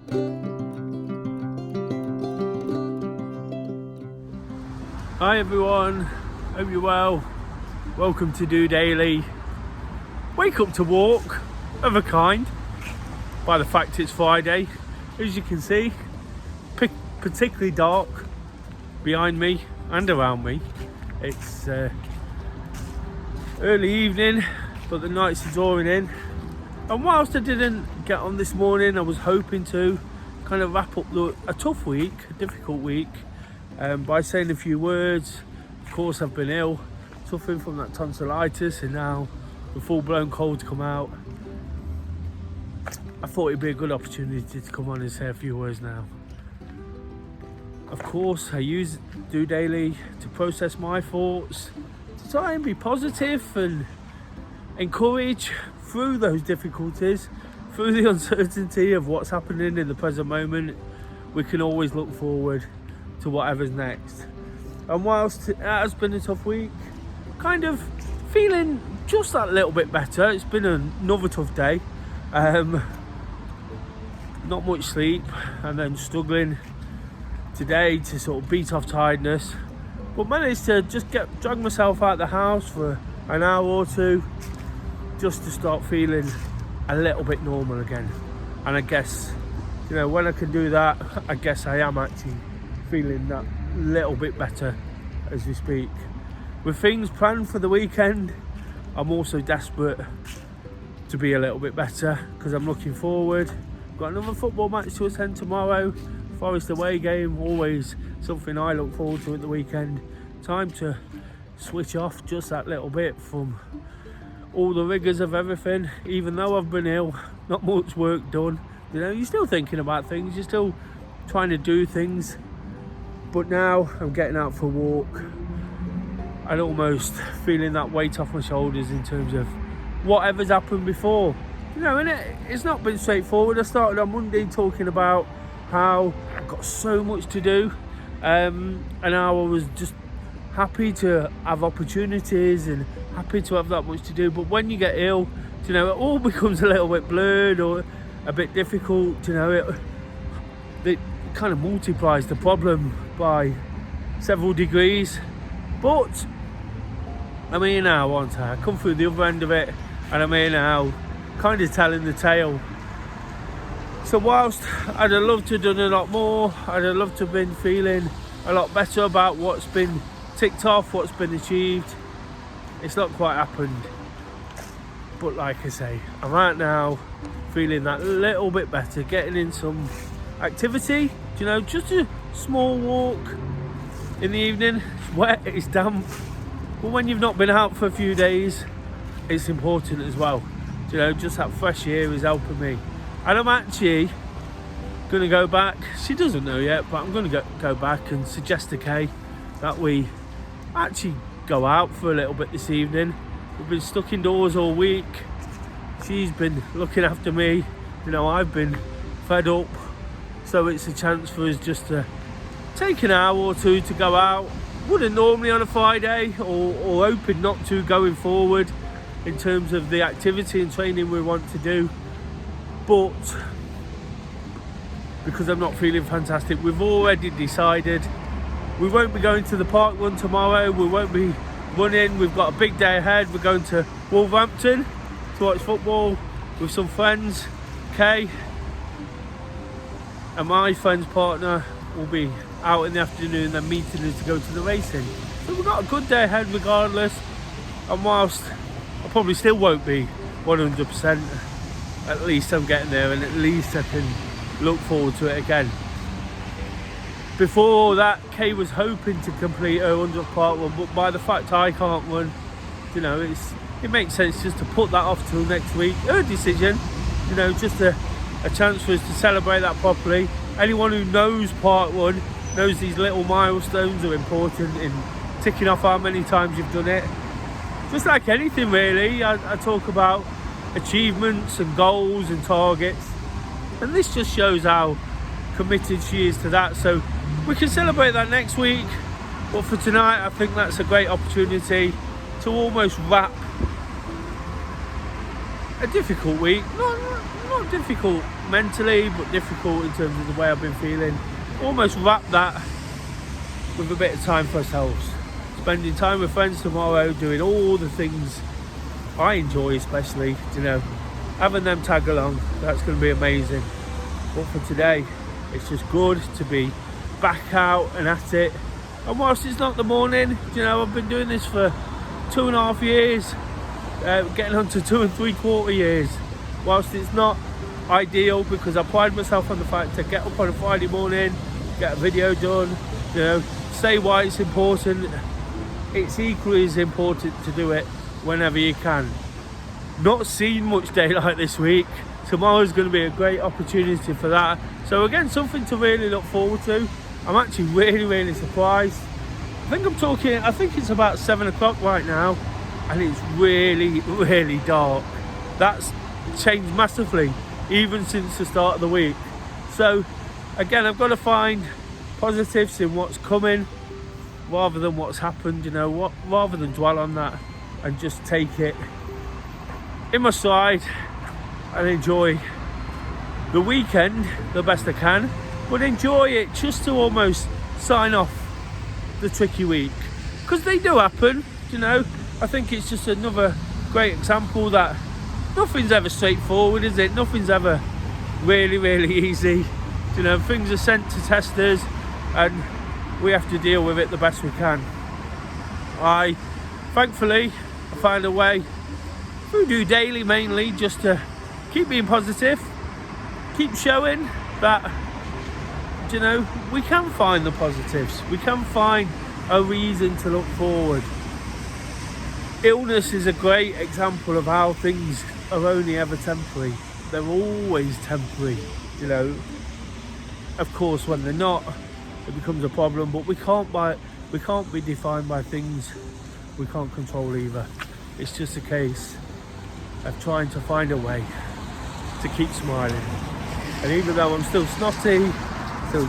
Hi everyone, hope you're well. Welcome to DOdaily. Wake up to walk of a kind by the fact it's Friday. As you can see, particularly dark behind me and around me. It's early evening, but the nights are drawing in. And whilst I didn't get on this morning, I was hoping to kind of wrap up a tough week, a difficult week, by saying a few words. Of course, I've been ill, suffering from that tonsillitis, and now the full-blown cold's come out. I thought it'd be a good opportunity to come on and say a few words now. Of course, I use DOdaily to process my thoughts, to try and be positive and encourage through those difficulties, through the uncertainty of what's happening in the present moment. We can always look forward to whatever's next. And whilst it has been a tough week, kind of feeling just that little bit better. It's been another tough day. Not much sleep, and then struggling today to sort of beat off tiredness, but managed to just drag myself out of the house for an hour or two just to start feeling a little bit normal again. And I guess, when I can do that, I guess I am actually feeling that little bit better as we speak. With things planned for the weekend, I'm also desperate to be a little bit better because I'm looking forward. Got another football match to attend tomorrow, Forest away game, always something I look forward to at the weekend. Time to switch off just that little bit from all the rigours of everything. Even though I've been ill, not much work done. You're still thinking about things, you're still trying to do things. But now I'm getting out for a walk and almost feeling that weight off my shoulders in terms of whatever's happened before. And it's not been straightforward. I started on Monday talking about how I've got so much to do, and how I was just happy to have opportunities and happy to have that much to do. But when you get ill, it all becomes a little bit blurred or a bit difficult. It kind of multiplies the problem by several degrees. But I'm here now, aren't I? I come through the other end of it, and I'm here now, kind of telling the tale. So whilst I'd have loved to have done a lot more, I'd have loved to have been feeling a lot better about what's been ticked off, what's been achieved, it's not quite happened. But like I say, I'm right now feeling that little bit better, getting in some activity, just a small walk in the evening. It's wet, it's damp, but when you've not been out for a few days, it's important as well. Just that fresh air is helping me. And I'm actually going to go back. She doesn't know yet, but I'm going to go back and suggest to Kay that we actually go out for a little bit this evening. We've been stuck indoors all week. She's been looking after me. I've been fed up. So it's a chance for us just to take an hour or two to go out. Wouldn't normally on a Friday, or hoping not to going forward in terms of the activity and training we want to do. But because I'm not feeling fantastic, we've already decided we won't be going to the park run tomorrow. We won't be running. We've got a big day ahead. We're going to Wolverhampton to watch football with some friends. Kay and my friend's partner will be out in the afternoon, then meeting us to go to the racing. So we've got a good day ahead regardless. And whilst I probably still won't be 100%, at least I'm getting there, and at least I can look forward to it again. Before all that, Kay was hoping to complete her 100th park run, but by the fact I can't run, it makes sense just to put that off till next week. Her decision, just a chance for us to celebrate that properly. Anyone who knows park run knows these little milestones are important in ticking off how many times you've done it. Just like anything really, I talk about achievements and goals and targets, and this just shows how committed she is to that. So we can celebrate that next week, but for tonight I think that's a great opportunity to almost wrap a difficult week, not not difficult mentally, but difficult in terms of the way I've been feeling. Almost wrap that with a bit of time for ourselves. Spending time with friends tomorrow, doing all the things I enjoy, especially, having them tag along. That's going to be amazing. But for today, it's just good to be back out and at it. And whilst it's not the morning, I've been doing this for 2.5 years, getting on to 2 3/4 years. Whilst it's not ideal, because I pride myself on the fact to get up on a Friday morning, get a video done, say why it's important. It's equally as important to do it whenever you can. Not seen much daylight this week. Tomorrow's going to be a great opportunity for that. So again, something to really look forward to. I'm actually really surprised. I think it's about 7 o'clock right now, and it's really dark. That's changed massively, even since the start of the week. So again, I've got to find positives in what's coming rather than what's happened, rather than dwell on that, and just take it in my stride and enjoy the weekend the best I can, but enjoy it just to almost sign off the tricky week, because they do happen. I think it's just another great example that nothing's ever straightforward, is it? Nothing's ever really easy. Things are sent to testers, and we have to deal with it the best we can. Thankfully, I find a way through DOdaily, mainly just to keep being positive, keep showing that we can find the positives, we can find a reason to look forward. Illness is a great example of how things are only ever temporary. They're always temporary. Of course, when they're not, it becomes a problem, but we can't be defined by things we can't control either. It's just a case of trying to find a way to keep smiling. And even though I'm still snotty, still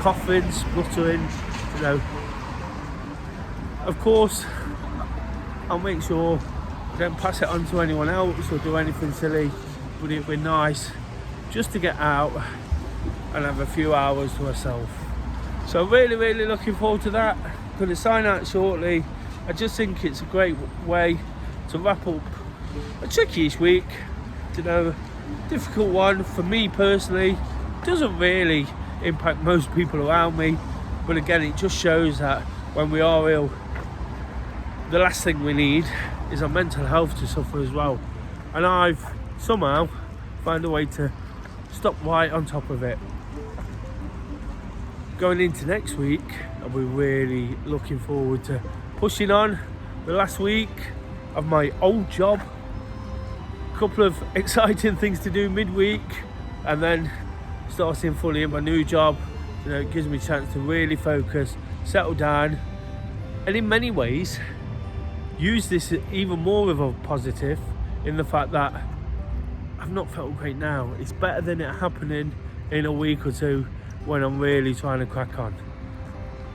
coughing, spluttering, of course, I'll make sure I don't pass it on to anyone else or do anything silly, but it'd be nice just to get out and have a few hours to myself. So really looking forward to that. Going to sign out shortly. I just think it's a great way to wrap up a tricky-ish week. Difficult one for me personally. Doesn't really impact most people around me, but again, it just shows that when we are ill, the last thing we need is our mental health to suffer as well. And I've somehow found a way to stop right on top of it. Going into next week, I'll be really looking forward to pushing on the last week of my old job. A couple of exciting things to do midweek, and then starting fully in my new job. It gives me a chance to really focus, settle down, and in many ways use this even more of a positive, in the fact that I've not felt great now. It's better than it happening in a week or two when I'm really trying to crack on.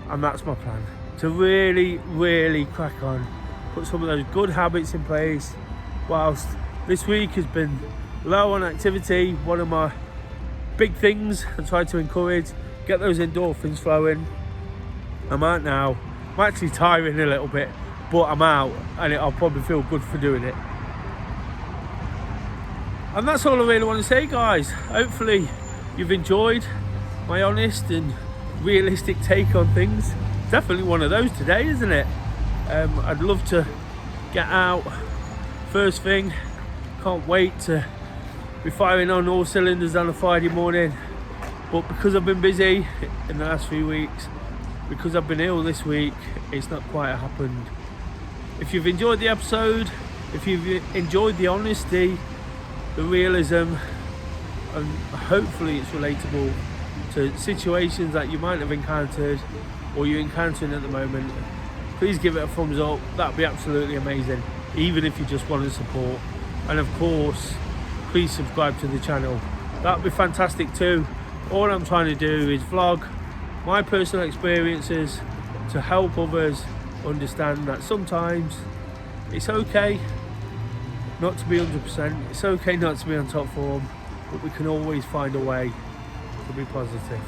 And that's my plan, to really crack on, put some of those good habits in place. Whilst this week has been low on activity, one of my big things I try to encourage, get those endorphins flowing. I'm out now. I'm actually tiring a little bit, but I'm out, and I'll probably feel good for doing it. And that's all I really want to say, guys. Hopefully you've enjoyed my honest and realistic take on things. Definitely one of those today, isn't it? I'd love to get out first thing. Can't wait to be firing on all cylinders on a Friday morning. But because I've been busy in the last few weeks, because I've been ill this week, it's not quite happened. If you've enjoyed the episode, if you've enjoyed the honesty, the realism, and hopefully it's relatable to situations that you might have encountered or you're encountering at the moment, please give it a thumbs up. That'd be absolutely amazing, even if you just want to support. And of course, please subscribe to the channel. That'd be fantastic too. All I'm trying to do is vlog my personal experiences to help others understand that sometimes it's okay not to be 100%. It's okay not to be on top form, but we can always find a way to be positive.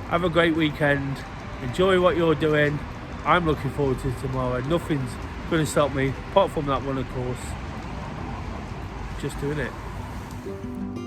Have a great weekend. Enjoy what you're doing. I'm looking forward to tomorrow. Nothing's going to stop me, apart from that one, of course. Just doing it.